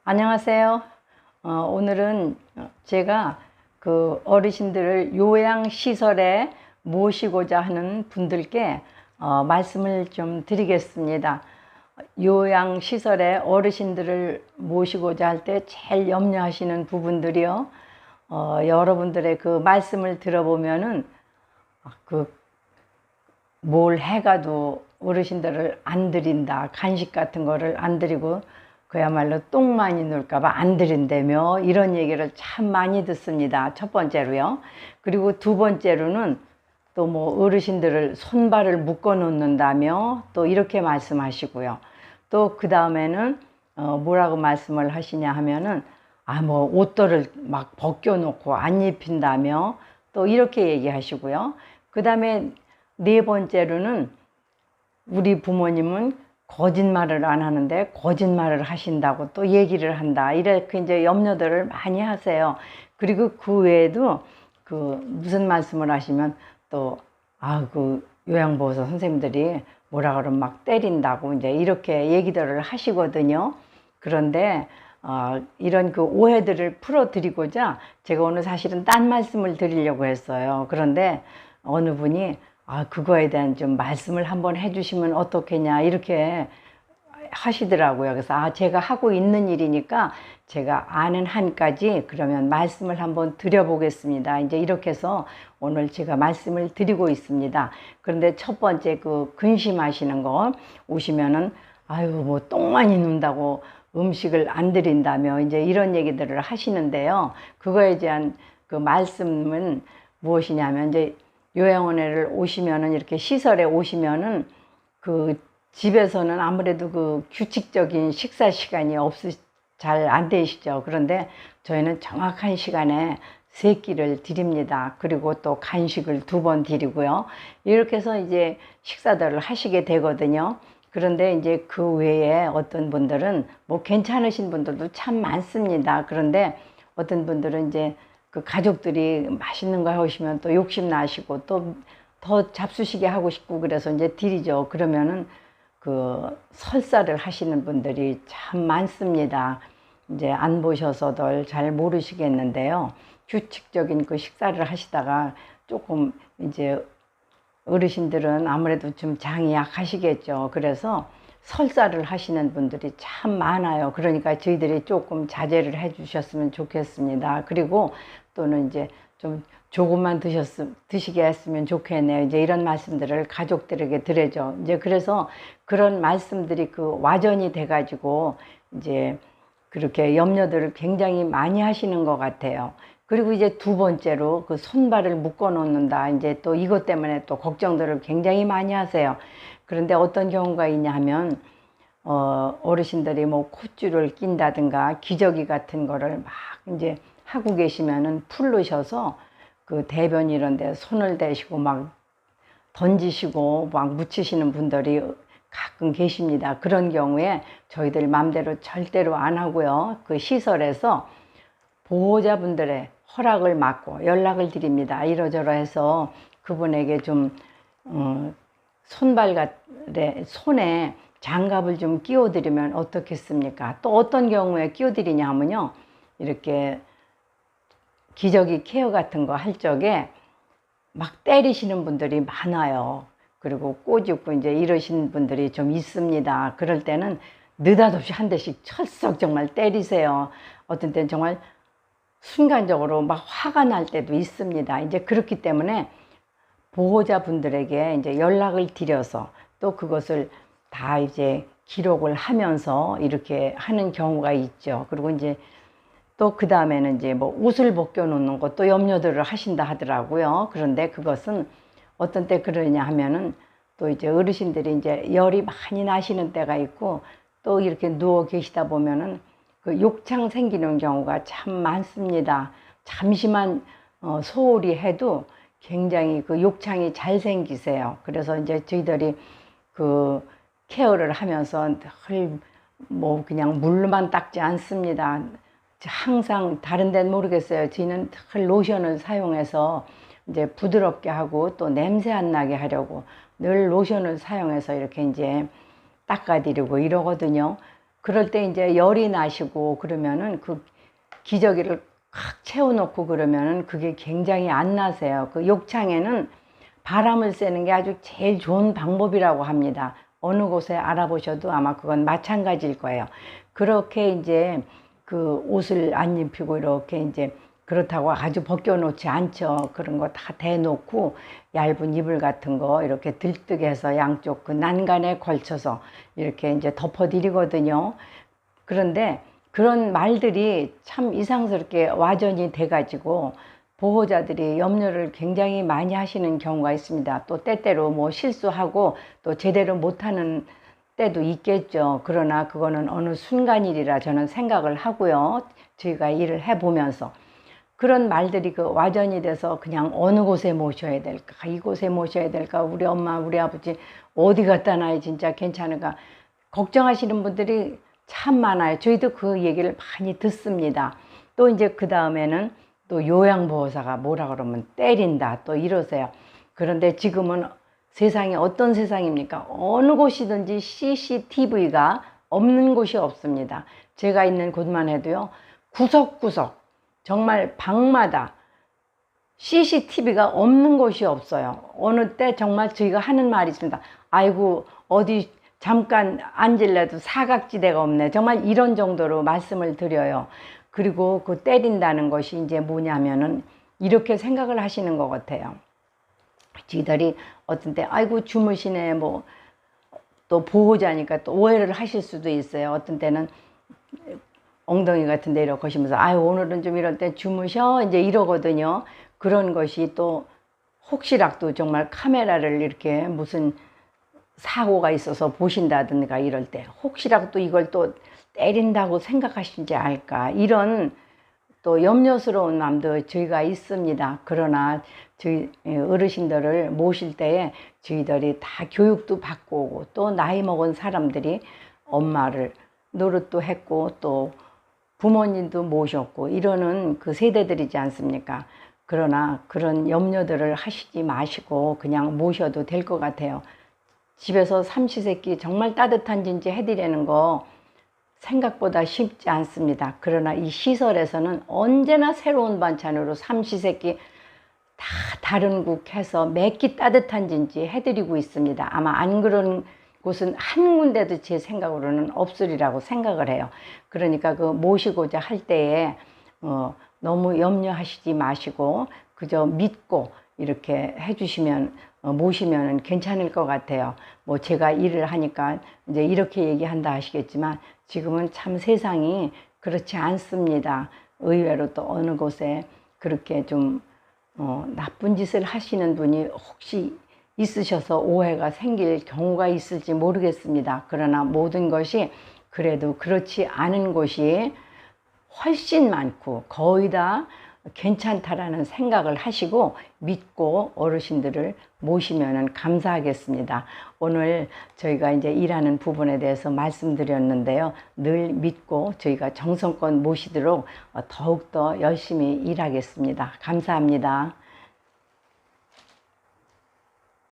안녕하세요. 오늘은 제가 그 어르신들을 요양시설에 모시고자 하는 분들께 말씀을 좀 드리겠습니다. 요양시설에 어르신들을 모시고자 할 때 제일 염려하시는 부분들이요. 여러분들의 그 말씀을 들어보면은 뭘 해가도 어르신들을 안 드린다, 간식 같은 거를 안 드리고 그야말로 똥 많이 눌까봐 안 드린다며 이런 얘기를 참 많이 듣습니다. 첫 번째로요. 그리고 두 번째로는 또 뭐 어르신들을 손발을 묶어 놓는다며 또 이렇게 말씀하시고요. 또 그 다음에는 뭐라고 말씀을 하시냐 하면은 뭐 옷들을 막 벗겨 놓고 안 입힌다며 또 이렇게 얘기하시고요. 그 다음에 네 번째로는 우리 부모님은 거짓말을 안 하는데 거짓말을 하신다고 또 얘기를 한다. 이렇게 이제 염려들을 많이 하세요. 그리고 그 외에도 그 무슨 말씀을 하시면 또 그 요양보호사 선생님들이 뭐라 그러면 막 때린다고 이제 이렇게 얘기들을 하시거든요. 그런데 이런 그 오해들을 풀어드리고자 제가 오늘 사실은 딴 말씀을 드리려고 했어요. 그런데 어느 분이 그거에 대한 좀 말씀을 한번 해주시면 어떻겠냐 이렇게 하시더라고요. 그래서 제가 하고 있는 일이니까 제가 아는 한까지 그러면 말씀을 한번 드려보겠습니다. 이제 이렇게 해서 오늘 제가 말씀을 드리고 있습니다. 그런데 첫 번째 그 근심하시는 거 오시면은 뭐 똥 많이 눈다고 음식을 안 드린다며 이제 이런 얘기들을 하시는데요. 그거에 대한 그 말씀은 무엇이냐면 이제 요양원에를 오시면은 이렇게 시설에 오시면은 그 집에서는 아무래도 그 규칙적인 식사 시간이 잘 안 되시죠. 그런데 저희는 정확한 시간에 세 끼를 드립니다. 그리고 또 간식을 2번 드리고요. 이렇게 해서 이제 식사들을 하시게 되거든요. 그런데 이제 그 외에 어떤 분들은 뭐 괜찮으신 분들도 참 많습니다. 그런데 어떤 분들은 이제 그 가족들이 맛있는 거 하시면 또 욕심 나시고 또 더 잡수시게 하고 싶고 그래서 이제 드리죠. 그러면은 그 설사를 하시는 분들이 참 많습니다. 이제 안 보셔서들 잘 모르시겠는데요. 규칙적인 그 식사를 하시다가 조금 이제 어르신들은 아무래도 좀 장이 약하시겠죠. 그래서 설사를 하시는 분들이 참 많아요. 그러니까 저희들이 조금 자제를 해 주셨으면 좋겠습니다. 그리고 또는 이제 좀 조금만 드시게 했으면 좋겠네요. 이제 이런 말씀들을 가족들에게 드려죠. 이제 그래서 그런 말씀들이 그 와전이 돼가지고 이제 그렇게 염려들을 굉장히 많이 하시는 것 같아요. 그리고 이제 두 번째로 그 손발을 묶어 놓는다. 이제 또 이것 때문에 또 걱정들을 굉장히 많이 하세요. 그런데 어떤 경우가 있냐 하면 어르신들이 뭐 콧줄을 낀다든가 기저귀 같은 거를 막 이제 하고 계시면은 풀르셔서 그 대변 이런 데 손을 대시고 막 던지시고 막 묻히시는 분들이 가끔 계십니다. 그런 경우에 저희들 맘대로 절대로 안 하고요. 그 시설에서 보호자분들의 허락을 받고 연락을 드립니다. 이러저러해서 그분에게 좀 손에 장갑을 좀 끼워 드리면 어떻겠습니까? 또 어떤 경우에 끼워 드리냐 하면요. 이렇게 기저귀 케어 같은 거 할 적에 막 때리시는 분들이 많아요. 그리고 꼬집고 이제 이러신 분들이 좀 있습니다. 그럴 때는 느닷없이 한 대씩 철썩 정말 때리세요. 어떤 때는 정말 순간적으로 막 화가 날 때도 있습니다. 이제 그렇기 때문에 보호자분들에게 이제 연락을 드려서 또 그것을 다 이제 기록을 하면서 이렇게 하는 경우가 있죠. 그리고 이제 또 그 다음에는 이제 뭐 옷을 벗겨 놓는 것도 염려들을 하신다 하더라고요. 그런데 그것은 어떤 때 그러냐 하면은 또 이제 어르신들이 이제 열이 많이 나시는 때가 있고 또 이렇게 누워 계시다 보면은 그 욕창 생기는 경우가 참 많습니다. 잠시만 소홀히 해도 굉장히 그 욕창이 잘 생기세요. 그래서 이제 저희들이 그 케어를 하면서 늘 뭐 그냥 물로만 닦지 않습니다. 항상 다른 데는 모르겠어요. 저희는 늘 로션을 사용해서 이제 부드럽게 하고 또 냄새 안 나게 하려고 늘 로션을 사용해서 이렇게 이제 닦아드리고 이러거든요. 그럴 때 이제 열이 나시고 그러면은 그 기저귀를 꽉 채워놓고 그러면은 그게 굉장히 안 나세요. 그 욕창에는 바람을 쐬는 게 아주 제일 좋은 방법이라고 합니다. 어느 곳에 알아보셔도 아마 그건 마찬가지일 거예요. 그렇게 이제 그 옷을 안 입히고 이렇게 이제 그렇다고 아주 벗겨놓지 않죠. 그런 거 다 대놓고 얇은 이불 같은 거 이렇게 들뜨게해서 양쪽 그 난간에 걸쳐서 이렇게 이제 덮어드리거든요. 그런데 그런 말들이 참 이상스럽게 와전이 돼가지고 보호자들이 염려를 굉장히 많이 하시는 경우가 있습니다. 또 때때로 뭐 실수하고 또 제대로 못하는 때도 있겠죠. 그러나 그거는 어느 순간일이라 저는 생각을 하고요. 저희가 일을 해보면서 그런 말들이 그 와전이 돼서 그냥 어느 곳에 모셔야 될까, 이곳에 모셔야 될까, 우리 엄마 우리 아버지 어디 갖다 놔야 진짜 괜찮을까 걱정하시는 분들이 참 많아요. 저희도 그 얘기를 많이 듣습니다. 또 이제 그 다음에는 또 요양보호사가 뭐라 그러면 때린다 또 이러세요. 그런데 지금은 세상이 어떤 세상입니까? 어느 곳이든지 CCTV가 없는 곳이 없습니다. 제가 있는 곳만 해도요, 구석구석 정말 방마다 CCTV가 없는 곳이 없어요. 어느 때 정말 저희가 하는 말이 있습니다. 아이고 어디 잠깐 앉을래도 사각지대가 없네. 정말 이런 정도로 말씀을 드려요. 그리고 그 때린다는 것이 이제 뭐냐면은 이렇게 생각을 하시는 것 같아요. 저희들이 어떤 때 아이고 주무시네 뭐 또 보호자니까 또 오해를 하실 수도 있어요. 어떤 때는 엉덩이 같은 데 이렇게 거시면서 아유 오늘은 좀 이럴 때 주무셔 이제 이러거든요. 그런 것이 또 혹시라도 정말 카메라를 이렇게 무슨 사고가 있어서 보신다든가 이럴 때 혹시라도 이걸 또 때린다고 생각하시지 않을까 이런 또 염려스러운 마음도 저희가 있습니다. 그러나 저희 어르신들을 모실 때에 저희들이 다 교육도 받고 오고 또 나이 먹은 사람들이 엄마를 노릇도 했고 또 부모님도 모셨고 이러는 그 세대들이지 않습니까? 그러나 그런 염려들을 하시지 마시고 그냥 모셔도 될 것 같아요. 집에서 삼시세끼 정말 따뜻한 진지 해드리는 거 생각보다 쉽지 않습니다. 그러나 이 시설에서는 언제나 새로운 반찬으로 삼시세끼 다 다른 국 해서 몇 끼 따뜻한 진지 해드리고 있습니다. 아마 안 그런 곳은 한 군데도 제 생각으로는 없으리라고 생각을 해요. 그러니까 그 모시고자 할 때에 너무 염려하시지 마시고 그저 믿고 이렇게 해주시면 모시면 괜찮을 것 같아요. 뭐 제가 일을 하니까 이제 이렇게 얘기한다 하시겠지만 지금은 참 세상이 그렇지 않습니다. 의외로 또 어느 곳에 그렇게 좀 나쁜 짓을 하시는 분이 혹시 있으셔서 오해가 생길 경우가 있을지 모르겠습니다. 그러나 모든 것이 그래도 그렇지 않은 곳이 훨씬 많고 거의 다 괜찮다라는 생각을 하시고 믿고 어르신들을 모시면 감사하겠습니다. 오늘 저희가 이제 일하는 부분에 대해서 말씀드렸는데요. 늘 믿고 저희가 정성껏 모시도록 더욱더 열심히 일하겠습니다. 감사합니다.